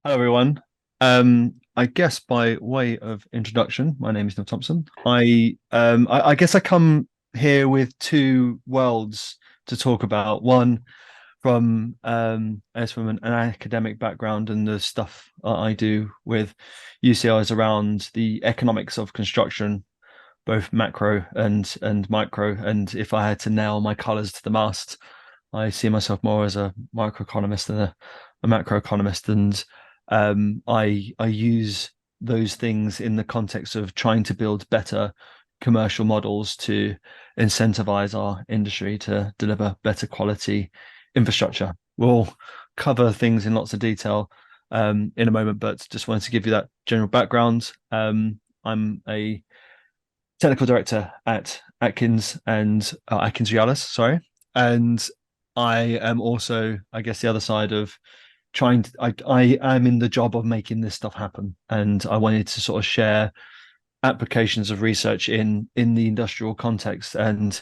Hello, everyone. I guess by way of introduction, my name is N Thompson. I guess I come here with two worlds to talk about. One from an academic background and the stuff I do with UCIs around the economics of construction, both macro and micro. And if I had to nail my colors to the mast, I see myself more as a microeconomist than a macroeconomist, and I use those things in the context of trying to build better commercial models to incentivize our industry to deliver better quality infrastructure. We'll cover things in lots of detail in a moment, but just wanted to give you that general background. I'm a technical director at Atkins and Atkins Realis, sorry, and I am also, I guess, the other side of trying to. I am in the job of making this stuff happen, and I wanted to sort of share applications of research in the industrial context, and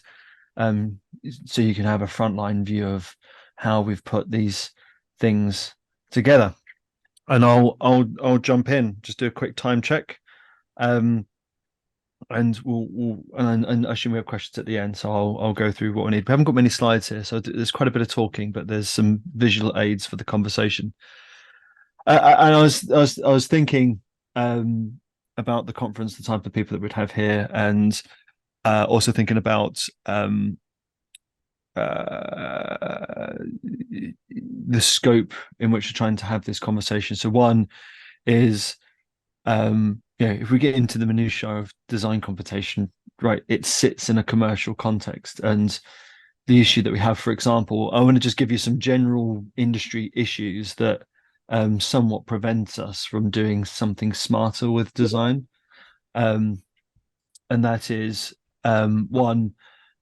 so you can have a frontline view of how we've put these things together. And I'll jump in, just do a quick time check. Um, and and I assume we have questions at the end, so I'll go through what we need. We haven't got many slides here, so there's quite a bit of talking, but there's some visual aids for the conversation. And I was thinking about the conference, the type of people that we'd have here, and also thinking about uh, the scope in which we're trying to have this conversation. So one is if we get into the minutiae of design computation, right, it sits in a commercial context. And the issue that we have, for example, I want to just give you some general industry issues that somewhat prevent us from doing something smarter with design. Um, and that is one,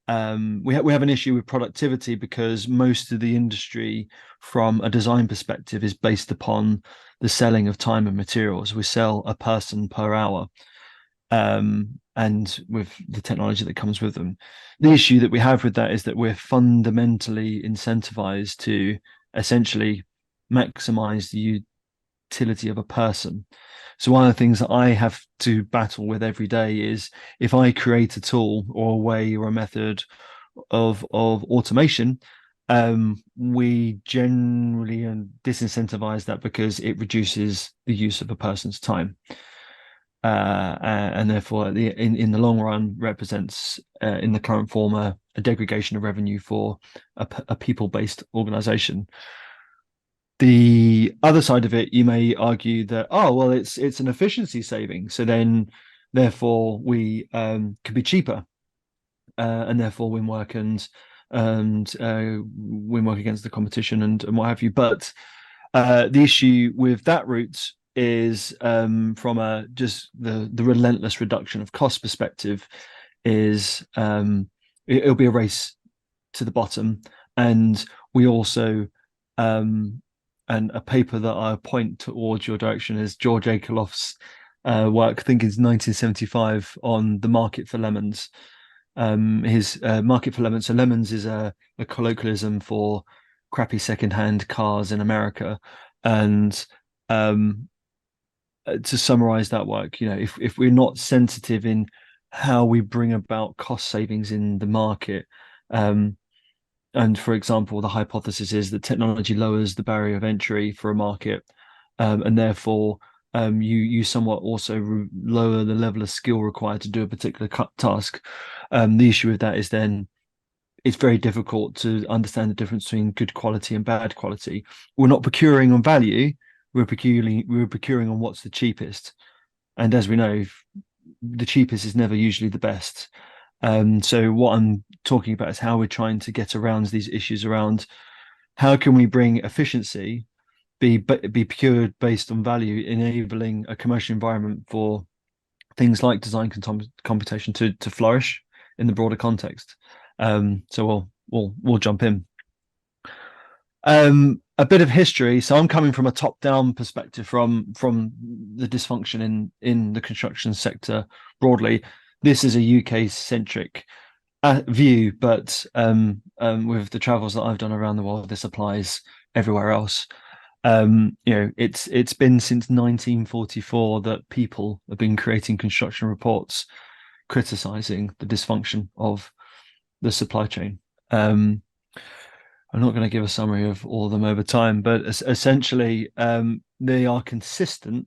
we have an issue with productivity because most of the industry, from a design perspective, is based upon the selling of time and materials. We sell a person per hour, and with the technology that comes with them. The issue that we have with that is that we're fundamentally incentivized to essentially maximize the utility of a person. So one of the things that I have to battle with every day is if I create a tool or a way or a method of automation, we generally disincentivize that because it reduces the use of a person's time. And therefore, in the long run, represents in the current form a degradation of revenue for a people-based organization. The other side of it, you may argue that, oh, well, it's an efficiency saving, so then therefore we could be cheaper, and therefore win work and win work against the competition and what have you. But the issue with that route is from a just the relentless reduction of cost perspective is it'll be a race to the bottom. And we also and a paper that I point towards your direction is George Akerlof's work, I think it's 1975, on the market for lemons. His market for lemons. So lemons is a colloquialism for crappy secondhand cars in America. And to summarize that work, if we're not sensitive in how we bring about cost savings in the market, and for example, the hypothesis is that technology lowers the barrier of entry for a market, and therefore you somewhat also lower the level of skill required to do a particular task. The issue with that is then it's very difficult to understand the difference between good quality and bad quality. We're not procuring on value, we're procuring on what's the cheapest. And as we know, the cheapest is never usually the best. So what I'm talking about is how we're trying to get around these issues around how can we bring efficiency be procured based on value, enabling a commercial environment for things like design computation to flourish in the broader context. So we'll jump in. A bit of history. So I'm coming from a top-down perspective from the dysfunction in the construction sector broadly. This is a UK-centric view, but with the travels that I've done around the world, this applies everywhere else. It's been since 1944 that people have been creating construction reports criticizing the dysfunction of the supply chain. I'm not going to give a summary of all of them over time, but essentially, they are consistent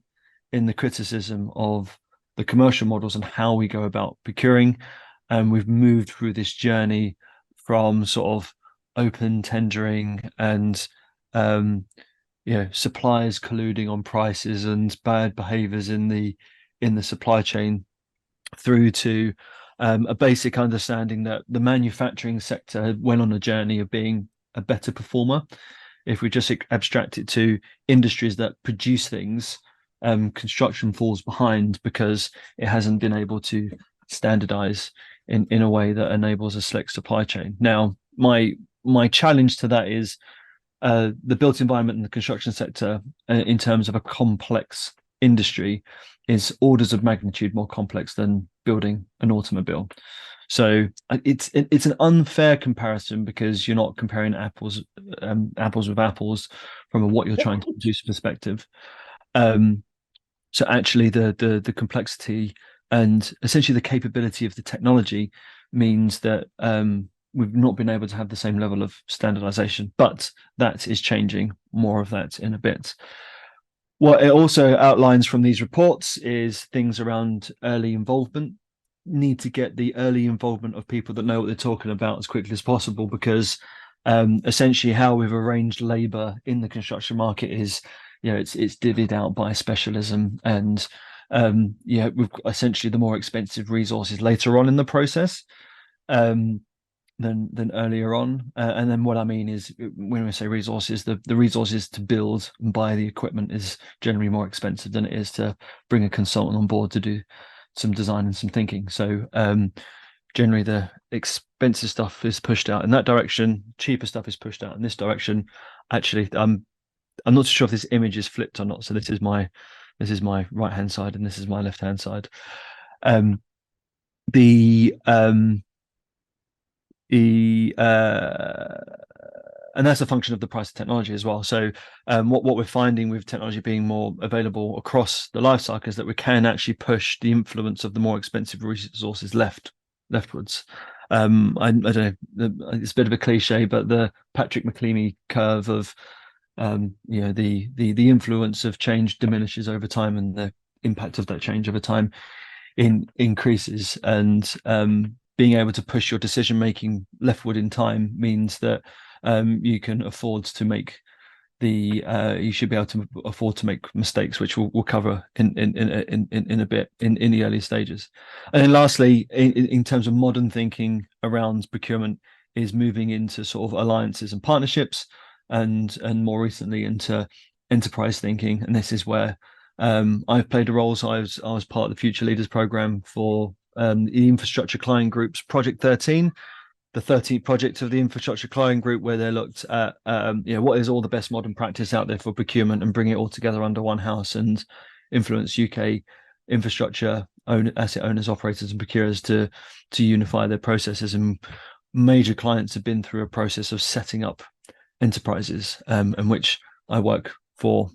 in the criticism of the commercial models and how we go about procuring. And we've moved through this journey from sort of open tendering and suppliers colluding on prices and bad behaviors in the supply chain through to a basic understanding that the manufacturing sector went on a journey of being a better performer. If we just abstract it to industries that produce things, construction falls behind because it hasn't been able to standardize in a way that enables a slick supply chain. Now, my challenge to that is the built environment in the construction sector, in terms of a complex industry, is orders of magnitude more complex than building an automobile. So it's an unfair comparison because you're not comparing apples with apples from a what you're trying to produce perspective. So actually, the complexity and essentially the capability of the technology means that we've not been able to have the same level of standardization, but that is changing. More of that in a bit. What it also outlines from these reports is things around early involvement. Need to get the early involvement of people that know what they're talking about as quickly as possible, because essentially how we've arranged labor in the construction market is, it's divvied out by specialism, and we've essentially the more expensive resources later on in the process than earlier on. And then what I mean is, when we say resources, the resources to build and buy the equipment is generally more expensive than it is to bring a consultant on board to do some design and some thinking. So generally the expensive stuff is pushed out in that direction, cheaper stuff is pushed out in this direction. Actually, I'm not sure if this image is flipped or not. So this is my right hand side and this is my left hand side. And that's a function of the price of technology as well. So what we're finding with technology being more available across the life cycle is that we can actually push the influence of the more expensive resources leftwards. I don't know, it's a bit of a cliche, but the Patrick McLeamy curve of the influence of change diminishes over time, and the impact of that change over time increases. And being able to push your decision making leftward in time means that you can afford to make you should be able to afford to make mistakes, which we'll cover in a bit in the early stages. And then lastly, in terms of modern thinking around procurement, is moving into sort of alliances and partnerships, and more recently into enterprise thinking. And this is where I've played a role. So I was part of the Future Leaders program for the Infrastructure Client Group's Project 13, the 13th project of the Infrastructure Client Group, where they looked at what is all the best modern practice out there for procurement and bring it all together under one house and influence UK infrastructure asset owners, operators, and procurers to unify their processes. And major clients have been through a process of setting up enterprises, and which I work for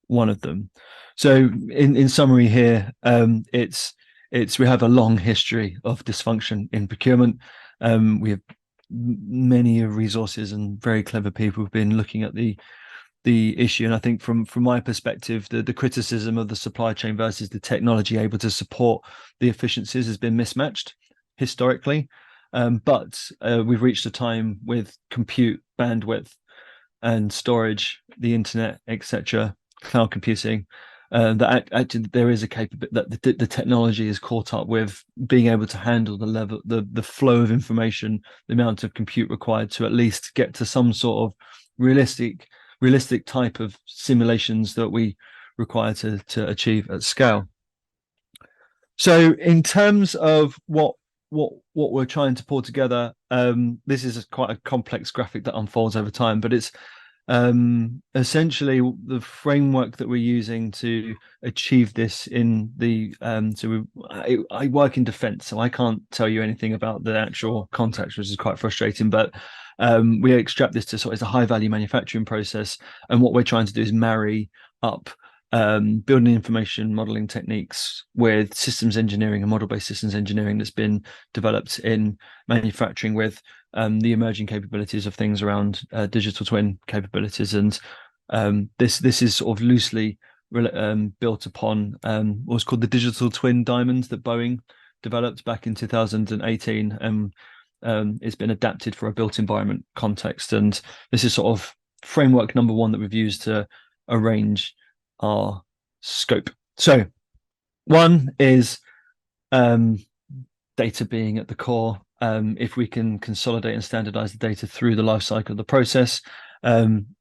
one of them. So in summary here, we have a long history of dysfunction in procurement. We have many resources and very clever people who've been looking at the issue. And I think from my perspective, the criticism of the supply chain versus the technology able to support the efficiencies has been mismatched historically. But we've reached a time with compute bandwidth and storage, the internet, etc., cloud computing, that actually there is a capability that the technology is caught up with being able to handle the level, the flow of information, the amount of compute required to at least get to some sort of realistic type of simulations that we require to achieve at scale. So in terms of what we're trying to pull together, this is quite a complex graphic that unfolds over time, but it's essentially the framework that we're using to achieve this in the I work in defense, so I can't tell you anything about the actual context, which is quite frustrating, but We extract this to sort of as a high value manufacturing process, and what we're trying to do is marry up building information modeling techniques with systems engineering and model-based systems engineering that's been developed in manufacturing with the emerging capabilities of things around digital twin capabilities. And this is sort of loosely built upon what's called the digital twin diamond that Boeing developed back in 2018. It's been adapted for a built environment context. And this is sort of framework number one that we've used to arrange our scope. So one is data being at the core. If we can consolidate and standardize the data through the life cycle of the process,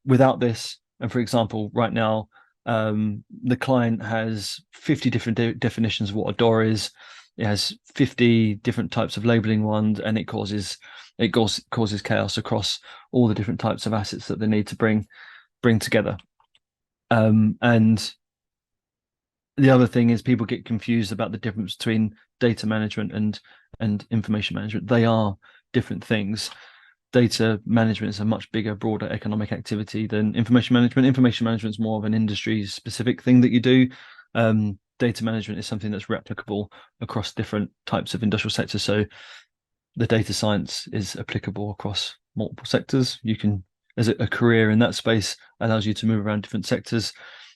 without this, and for example, right now, the client has 50 different definitions of what a door is. It has 50 different types of labeling ones, and it causes chaos across all the different types of assets that they need to bring together. And the other thing is people get confused about the difference between data management and information management. They are different things. Data management is a much bigger, broader economic activity than information management. Information management is more of an industry-specific thing that you do. Data management is something that's replicable across different types of industrial sectors. So the data science is applicable across multiple sectors. You can, as a career in that space, allows you to move around different sectors.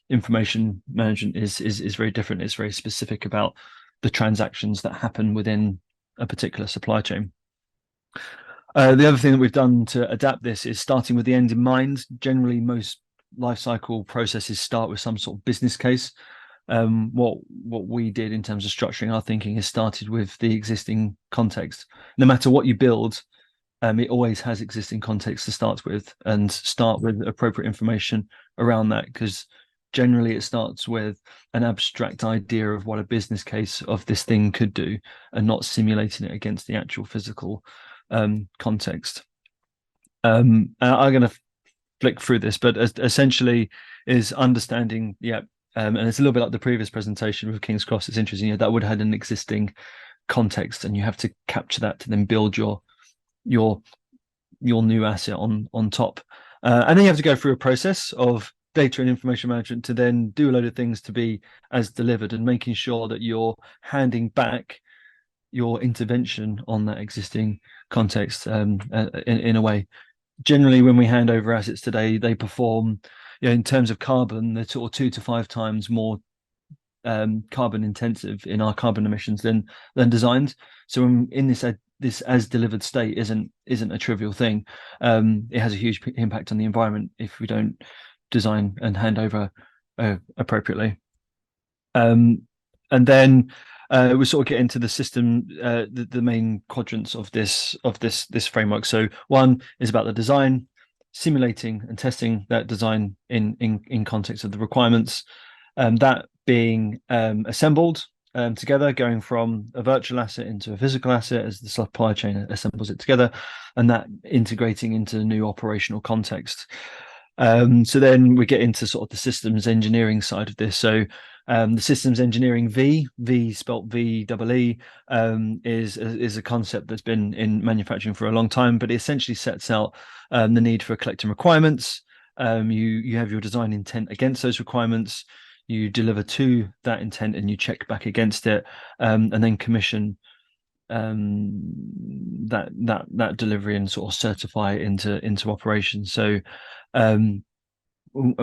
Information management is very different. It's very specific about the transactions that happen within a particular supply chain. The other thing that we've done to adapt this is starting with the end in mind. Generally, most life cycle processes start with some sort of business case. What we did in terms of structuring our thinking is started with the existing context. No matter what you build, it always has existing context to start with, and start with appropriate information around that, because generally it starts with an abstract idea of what a business case of this thing could do, and not simulating it against the actual physical context. I'm going to flick through this, but essentially is understanding, and it's a little bit like the previous presentation with King's Cross. It's interesting, that would have had an existing context, and you have to capture that to then build your new asset on top. And then you have to go through a process of data and information management to then do a load of things to be as delivered, and making sure that you're handing back your intervention on that existing context in a way. Generally, when we hand over assets today, they perform, in terms of carbon, they're sort of 2 to 5 times more carbon intensive in our carbon emissions than designed. So in this as delivered state isn't a trivial thing. It has a huge impact on the environment if we don't design and hand over appropriately. And then we sort of get into the system, the main quadrants of this framework. So one is about the design, simulating and testing that design in context of the requirements, that being assembled together, going from a virtual asset into a physical asset as the supply chain assembles it together, and that integrating into the new operational context. So then we get into sort of the systems engineering side of this. So the systems engineering V spelt V-E-E, is a concept that's been in manufacturing for a long time, but it essentially sets out the need for collecting requirements. You have your design intent against those requirements. You deliver to that intent, and you check back against it, and then commission that delivery and sort of certify it into operation. So and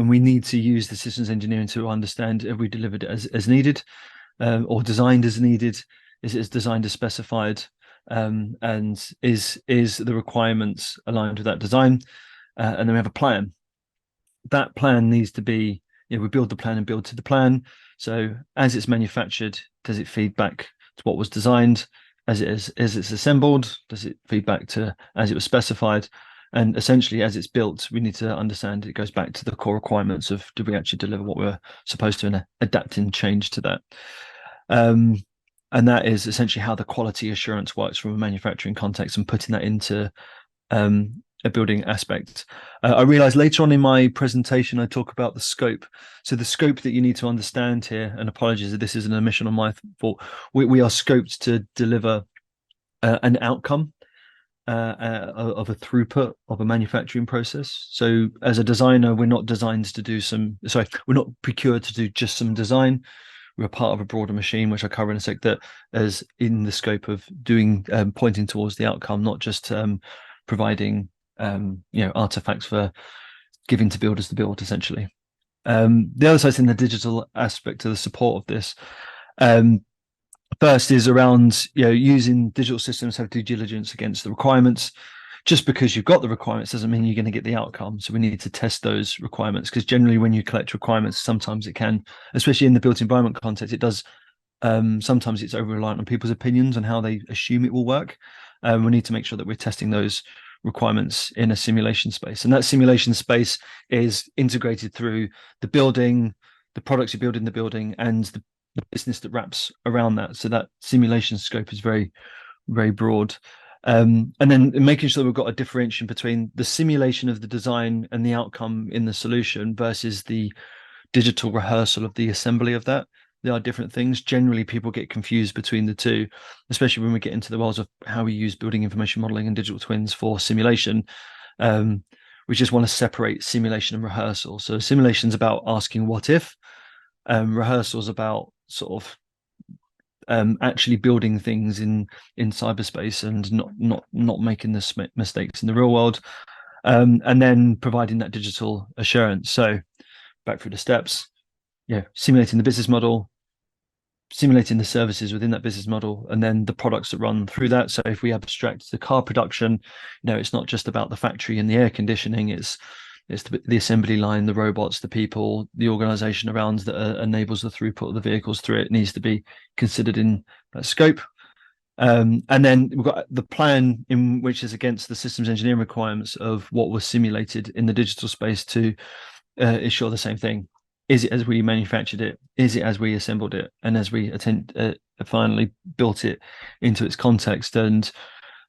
we need to use the systems engineering to understand, have we delivered it as needed, or designed as needed? Is it designed as specified? And is the requirements aligned with that design? And then we have a plan. That plan needs to be, we build the plan and build to the plan. So as it's manufactured, does it feed back to what was designed? As it's assembled, does it feed back to as it was specified? And essentially, as it's built, we need to understand it goes back to the core requirements of, did we actually deliver what we're supposed to, and adapt and change to that. And that is essentially how the quality assurance works from a manufacturing context, and putting that into a building aspect. I realized later on in my presentation, I talk about the scope. So the scope that you need to understand here, and apologies if this is an omission on my fault, we are scoped to deliver an outcome. of a throughput of a manufacturing process. So as a designer, we're not designed to do we're not procured to do just some design. We're part of a broader machine, which I cover in a sec, that is in the scope of doing pointing towards the outcome, not just providing artifacts for giving to builders to build, essentially. The other side is in the digital aspect of the support of this. First is around using digital systems to have due diligence against the requirements. Just because you've got the requirements doesn't mean you're going to get the outcome. So we need to test those requirements, because generally when you collect requirements, sometimes it can, especially in the built environment context, it does. Sometimes it's over reliant on people's opinions on how they assume it will work. We need to make sure that we're testing those requirements in a simulation space, and that simulation space is integrated through the building, the products you build in the building, and the business that wraps around that. So that simulation scope is very, very broad. And then making sure that we've got a differentiation between the simulation of the design and the outcome in the solution versus the digital rehearsal of the assembly of that. They are different things. Generally, people get confused between the two, especially when we get into the worlds of how we use building information modeling and digital twins for simulation. We just want to separate simulation and rehearsal. So simulation's about asking what if, rehearsal's about sort of actually building things in cyberspace and not making the mistakes in the real world, and then providing that digital assurance. So back through the steps, simulating the business model, simulating the services within that business model, and then the products that run through that. So if we abstract the car production, it's not just about the factory and the air conditioning, it's the assembly line, the robots, the people, the organization around that enables the throughput of the vehicles through it needs to be considered in that scope. And then we've got the plan, in which is against the systems engineering requirements of what was simulated in the digital space to ensure the same thing. Is it as we manufactured it? Is it as we assembled it? And as we finally built it into its context? And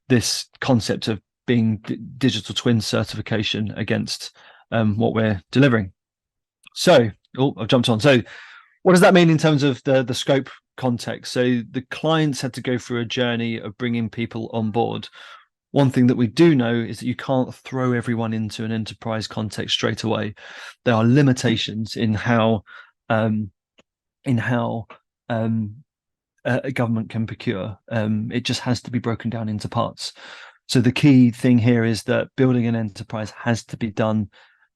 this concept of being digital twin certification against what we're delivering. So, I've jumped on. So what does that mean in terms of the scope context? So the clients had to go through a journey of bringing people on board. One thing that we do know is that you can't throw everyone into an enterprise context straight away. There are limitations in how a government can procure. It just has to be broken down into parts. So the key thing here is that building an enterprise has to be done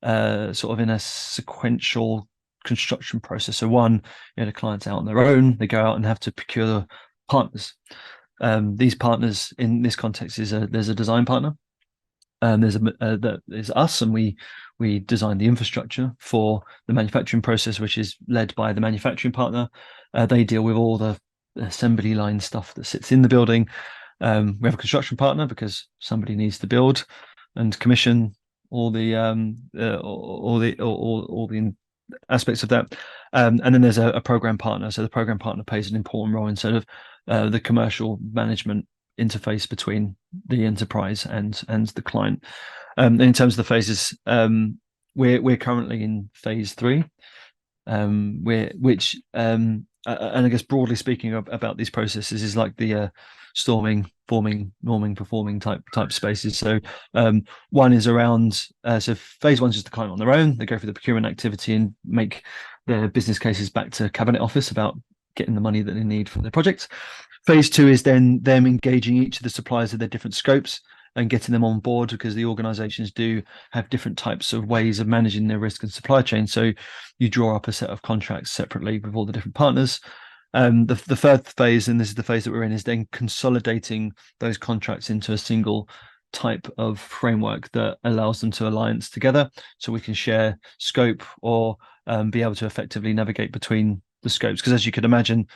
sort of in a sequential construction process. So one, the client's out on their own, they go out and have to procure partners. These partners in this context there's a design partner. There's us, and we design the infrastructure for the manufacturing process, which is led by the manufacturing partner. They deal with all the assembly line stuff that sits in the building. We have a construction partner because somebody needs to build and commission all the aspects of that, and then there's a program partner. So the program partner plays an important role in sort of the commercial management interface between the enterprise and the client. And in terms of the phases, we're currently in phase 3, and I guess broadly speaking about these processes is like the storming, forming, norming, performing type spaces. So one is around so phase 1 is just the client on their own. They go through the procurement activity and make their business cases back to Cabinet Office about getting the money that they need for their project. Phase 2 is then them engaging each of the suppliers of their different scopes and getting them on board, because the organizations do have different types of ways of managing their risk and supply chain. So you draw up a set of contracts separately with all the different partners. The third phase, and this is the phase that we're in, is then consolidating those contracts into a single type of framework that allows them to alliance together, so we can share scope or be able to effectively navigate between the scopes. Because as you could imagine,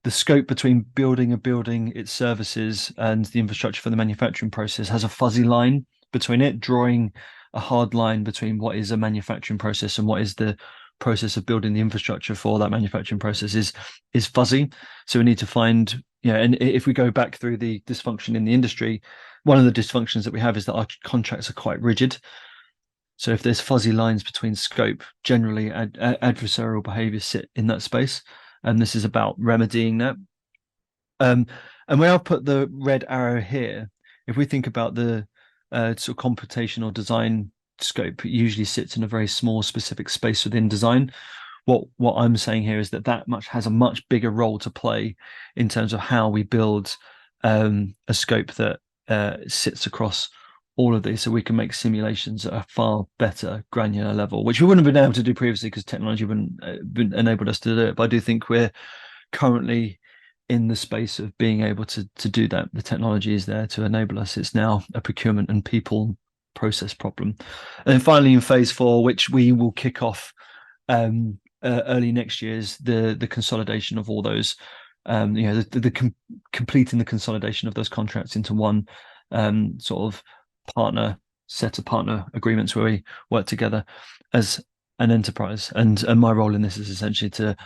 the scope between building a building, its services, and the infrastructure for the manufacturing process has a fuzzy line between it. Drawing a hard line between what is a manufacturing process and what is the process of building the infrastructure for that manufacturing process is fuzzy. So we need to find, and if we go back through the dysfunction in the industry, one of the dysfunctions that we have is that our contracts are quite rigid. So if there's fuzzy lines between scope, generally adversarial behaviors sit in that space. And this is about remedying that. And where I've put the red arrow here if we think about the sort of computational design scope, it usually sits in a very small specific space within design. What I'm saying here is that has a much bigger role to play in terms of how we build a scope that sits across all of these, so we can make simulations at a far better granular level, which we wouldn't have been able to do previously because technology wouldn't enabled us to do it. But I do think we're currently in the space of being able to do that. The technology is there to enable us. It's now a procurement and people process problem. And then finally, in phase 4, which we will kick off early next year, is the consolidation of all those. Completing the consolidation of those contracts into one sort of set of partner agreements where we work together as an enterprise. And my role in this is essentially to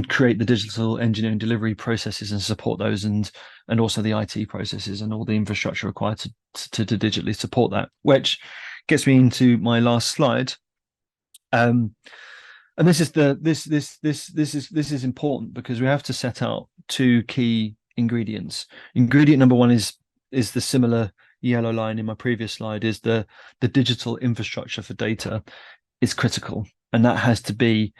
create the digital engineering delivery processes and support those, and also the IT processes and all the infrastructure required to digitally support that, which gets me into my last slide. And this is important because we have to set out 2 key ingredients. Ingredient number 1 is the similar yellow line in my previous slide, is the digital infrastructure for data is critical, and that has to be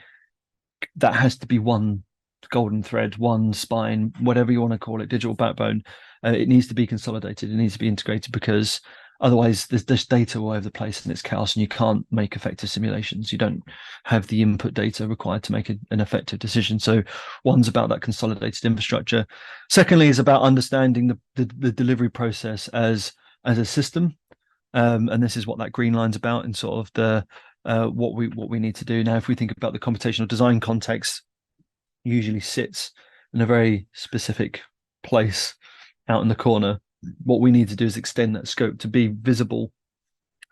one golden thread, one spine, whatever you want to call it, digital backbone. It needs to be consolidated, it needs to be integrated, because otherwise there's data all over the place and it's chaos, and you can't make effective simulations. You don't have the input data required to make an effective decision. So one's about that consolidated infrastructure. Secondly is about understanding the delivery process as a system. And this is what that green line's about, and sort of the what we need to do. Now, if we think about the computational design context, usually sits in a very specific place out in the corner. What we need to do is extend that scope to be visible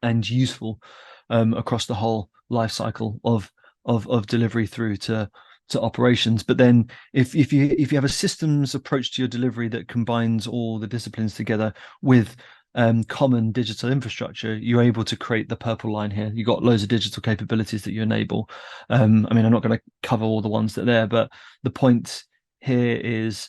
and useful across the whole life cycle of delivery through to operations. But then if you have a systems approach to your delivery that combines all the disciplines together with common digital infrastructure, you're able to create the purple line here. You've got loads of digital capabilities that you enable. I mean, I'm not going to cover all the ones that are there, but the point here is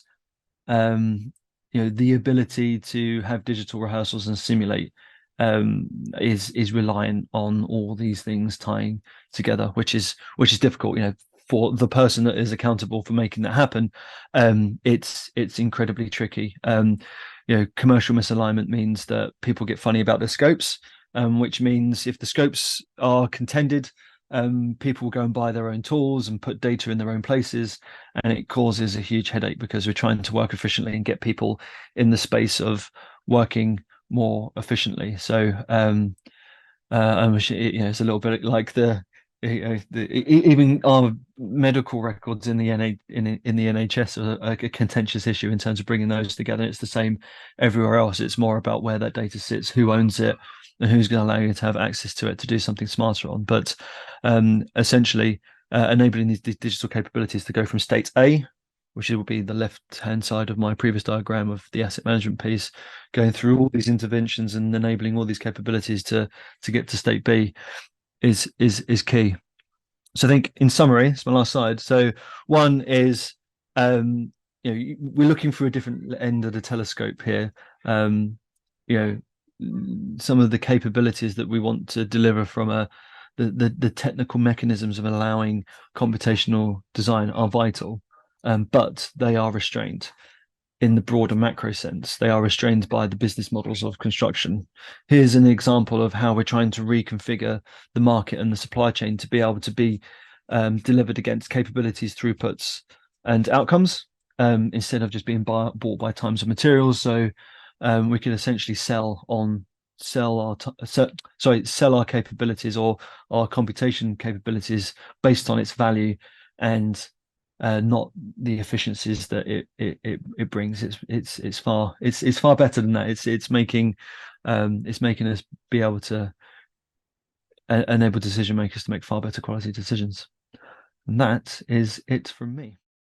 the ability to have digital rehearsals and simulate is reliant on all these things tying together, which is difficult, for the person that is accountable for making that happen. It's incredibly tricky. Commercial misalignment means that people get funny about their scopes, which means if the scopes are contended, people will go and buy their own tools and put data in their own places, and it causes a huge headache because we're trying to work efficiently and get people in the space of working more efficiently. So it's a little bit like even our medical records in the NHS are a contentious issue in terms of bringing those together. It's the same everywhere else. It's more about where that data sits, who owns it, and who's going to allow you to have access to it to do something smarter on. But essentially, enabling these digital capabilities to go from state A, which will be the left-hand side of my previous diagram of the asset management piece, going through all these interventions and enabling all these capabilities to get to state B is key. So I think, in summary, it's my last slide. So one is we're looking through a different end of the telescope here. Some of the capabilities that we want to deliver from the technical mechanisms of allowing computational design are vital, but they are restrained in the broader macro sense. They are restrained by the business models of construction. Here's an example of how we're trying to reconfigure the market and the supply chain to be able to be delivered against capabilities, throughputs, and outcomes, instead of just being bought by times of materials. So we can essentially sell our capabilities or our computation capabilities based on its value, and not the efficiencies that it brings. It's far better than that. It's making us be able to enable decision makers to make far better quality decisions. And that is it from me.